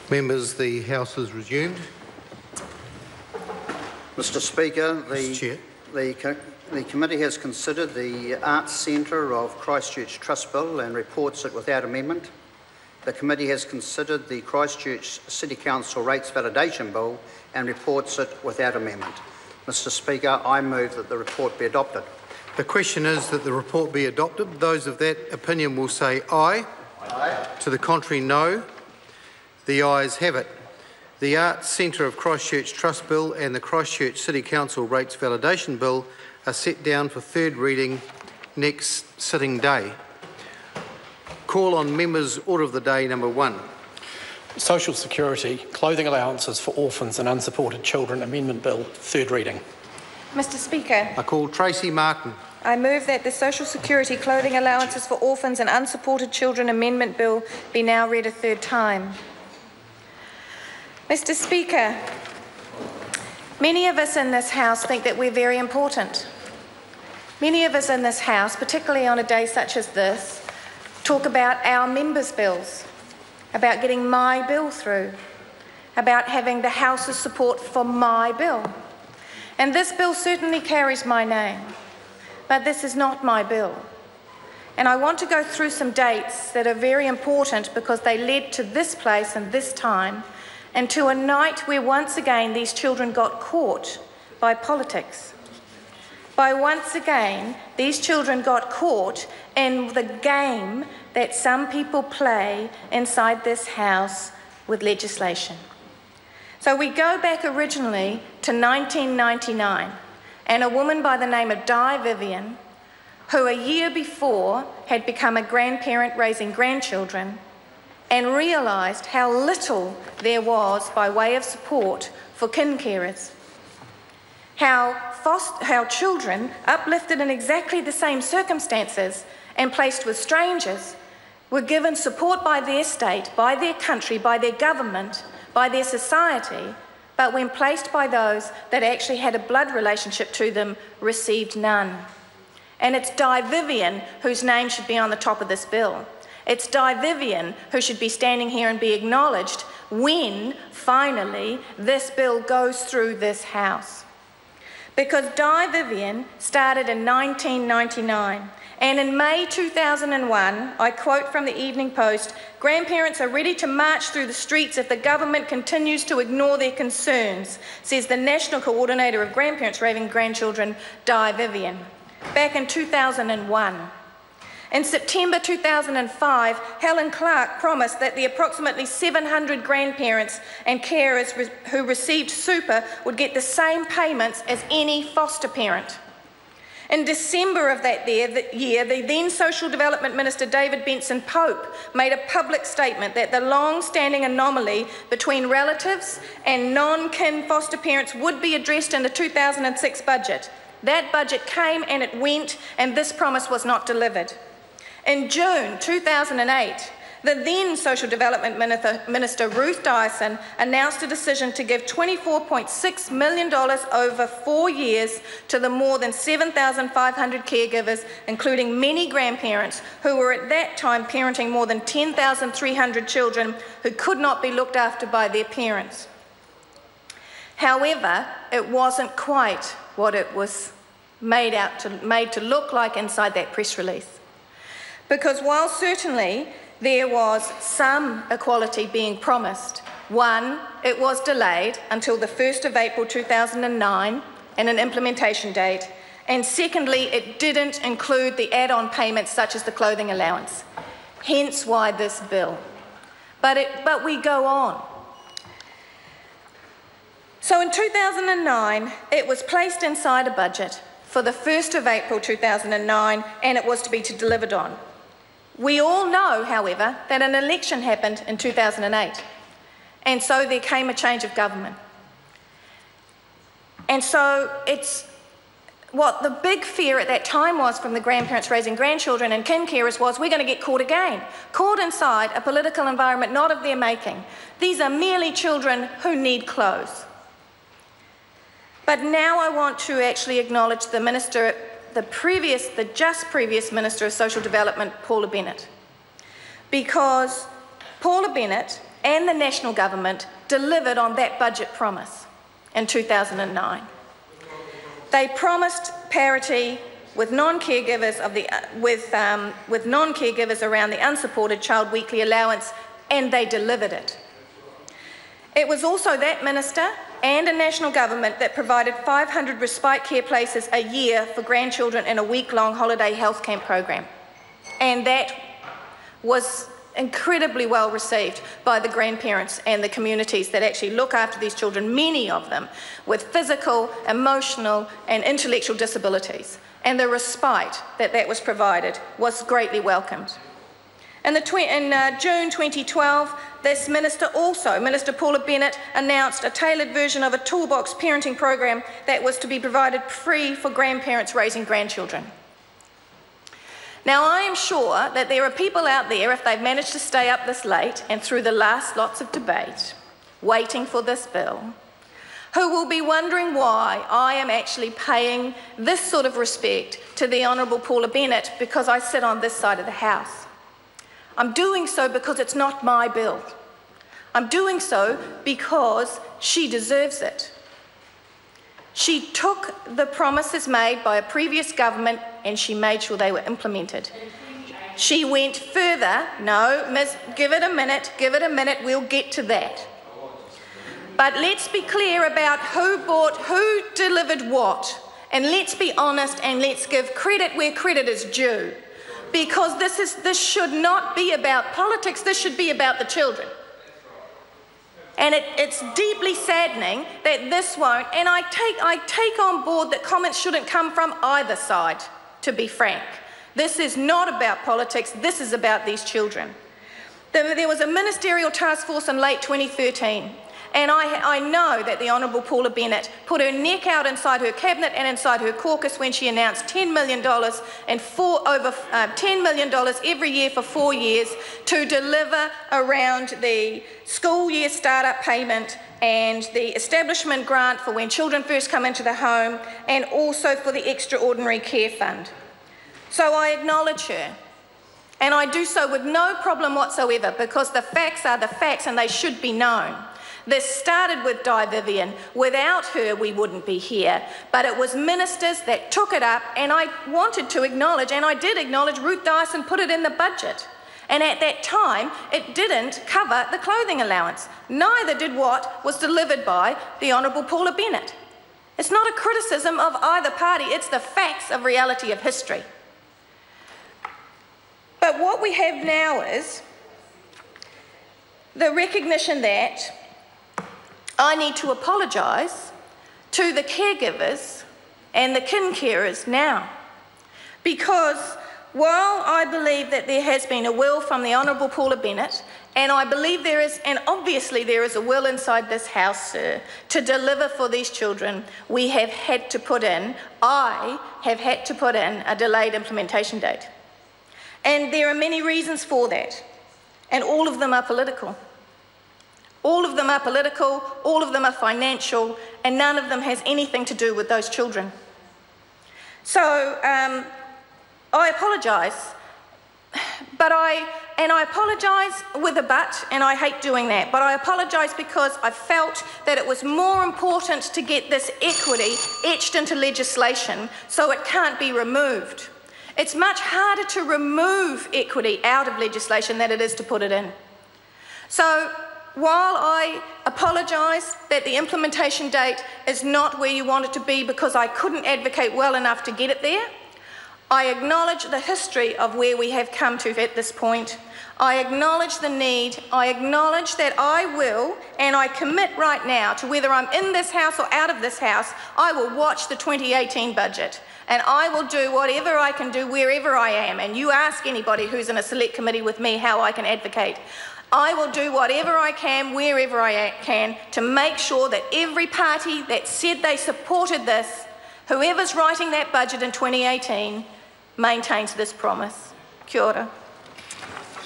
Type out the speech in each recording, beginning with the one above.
Members, the House is resumed. Mr Speaker, Mr. Chair. the committee has considered the Arts Centre of Christchurch Trust Bill and reports it without amendment. The committee has considered the Christchurch City Council Rates Validation Bill and reports it without amendment. Mr Speaker, I move that the report be adopted. The question is that the report be adopted. Those of that opinion will say aye. Aye. To the contrary, no. The ayes have it. The Arts Centre of Christchurch Trust Bill and the Christchurch City Council Rates Validation Bill are set down for third reading next sitting day. Call on members' order of the day number 1. Social Security, Clothing Allowances for Orphans and Unsupported Children Amendment Bill, third reading. Mr Speaker, I call Tracy Martin. I move that the Social Security Clothing Allowances for Orphans and Unsupported Children Amendment Bill be now read a third time. Mr Speaker, many of us in this House think that we're very important. Many of us in this House, particularly on a day such as this, talk about our members' bills, about getting my bill through, about having the House's support for my bill. And this bill certainly carries my name, but this is not my bill. And I want to go through some dates that are very important because they led to this place and this time, and to a night where once again these children got caught by politics. By once again, these children got caught in the game that some people play inside this House with legislation. So we go back originally to 1999, and a woman by the name of Di Vivian, who a year before had become a grandparent raising grandchildren, and realised how little there was by way of support for kin carers. How children, uplifted in exactly the same circumstances and placed with strangers, were given support by their state, by their country, by their government, by their society, but when placed by those that actually had a blood relationship to them, received none. And it's Di Vivian whose name should be on the top of this bill. It's Di Vivian who should be standing here and be acknowledged when, finally, this bill goes through this House. Because Di Vivian started in 1999, and in May 2001, I quote from the Evening Post, "Grandparents are ready to march through the streets if the government continues to ignore their concerns," says the National Coordinator of Grandparents Raising Grandchildren, Di Vivian, back in 2001. In September 2005, Helen Clark promised that the approximately 700 grandparents and carers who received super would get the same payments as any foster parent. In December of that year, the then Social Development Minister David Benson Pope made a public statement that the long-standing anomaly between relatives and non-kin foster parents would be addressed in the 2006 budget. That budget came and it went, and this promise was not delivered. In June 2008, the then Social Development Minister Ruth Dyson announced a decision to give $24.6 million over 4 years to the more than 7,500 caregivers, including many grandparents who were at that time parenting more than 10,300 children who could not be looked after by their parents. However, it wasn't quite what it was made to look like inside that press release. Because while certainly there was some equality being promised, one, it was delayed until the 1st of April 2009 and an implementation date, and secondly, it didn't include the add-on payments such as the clothing allowance, hence why this bill. But we go on. So in 2009, it was placed inside a budget for the 1st of April 2009, and it was to be delivered on. We all know, however, that an election happened in 2008, and so there came a change of government. And so it's what the big fear at that time was from the grandparents raising grandchildren and kin carers was, we're going to get caught again, caught inside a political environment not of their making. These are merely children who need clothes. But now I want to actually acknowledge the minister, the just previous Minister of Social Development, Paula Bennett. Because Paula Bennett and the national government delivered on that budget promise in 2009. They promised parity with non-caregivers around the unsupported child weekly allowance, and they delivered it. It was also that minister and a national government that provided 500 respite care places a year for grandchildren in a week-long holiday health camp program. And that was incredibly well received by the grandparents and the communities that actually look after these children, many of them with physical, emotional and intellectual disabilities. And the respite that was provided was greatly welcomed. In June 2012, this minister Minister Paula Bennett, announced a tailored version of a toolbox parenting program that was to be provided free for grandparents raising grandchildren. Now, I am sure that there are people out there, if they've managed to stay up this late and through the last lots of debate, waiting for this bill, who will be wondering why I am actually paying this sort of respect to the Honourable Paula Bennett because I sit on this side of the House. I'm doing so because it's not my bill. I'm doing so because she deserves it. She took the promises made by a previous government and she made sure they were implemented. She went further. No, Miss, give it a minute, we'll get to that. But let's be clear about who delivered what. And let's be honest and let's give credit where credit is due. Because this should not be about politics, this should be about the children. And it's deeply saddening that this won't, and I take on board that comments shouldn't come from either side, to be frank. This is not about politics, this is about these children. There was a ministerial task force in late 2013, and I know that the Honourable Paula Bennett put her neck out inside her cabinet and inside her caucus when she announced $10 million and over $10 million every year for 4 years to deliver around the school year start-up payment and the establishment grant for when children first come into the home, and also for the extraordinary care fund. So I acknowledge her. And I do so with no problem whatsoever, because the facts are the facts and they should be known. This started with Di Vivian. Without her, we wouldn't be here. But it was ministers that took it up, and I wanted to acknowledge, and I did acknowledge, Ruth Dyson put it in the budget. And at that time, it didn't cover the clothing allowance. Neither did what was delivered by the Honourable Paula Bennett. It's not a criticism of either party, it's the facts of reality of history. But what we have now is the recognition that I need to apologise to the caregivers and the kin carers now, because while I believe that there has been a will from the Honourable Paula Bennett, and I believe there is, and obviously there is a will inside this House, sir, to deliver for these children, we have had to put in, I have had to put in a delayed implementation date. And there are many reasons for that, and all of them are political. All of them are political, all of them are financial, and none of them has anything to do with those children. So I apologise, but I apologise with a but, and I hate doing that, but I apologise because I felt that it was more important to get this equity etched into legislation so it can't be removed. It's much harder to remove equity out of legislation than it is to put it in. So while I apologise that the implementation date is not where you want it to be because I couldn't advocate well enough to get it there, I acknowledge the history of where we have come to at this point. I acknowledge the need. I acknowledge that I will, and I commit right now to whether I'm in this House or out of this House, I will watch the 2018 budget. And I will do whatever I can do wherever I am. And you ask anybody who's in a select committee with me how I can advocate. I will do whatever I can, wherever I can, to make sure that every party that said they supported this, whoever's writing that budget in 2018, maintains this promise. Kia ora.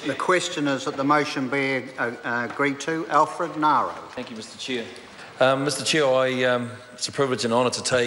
The question is that the motion be agreed to. Alfred Naro. Thank you, Mr Chair. Mr Chair, it's a privilege and honour to take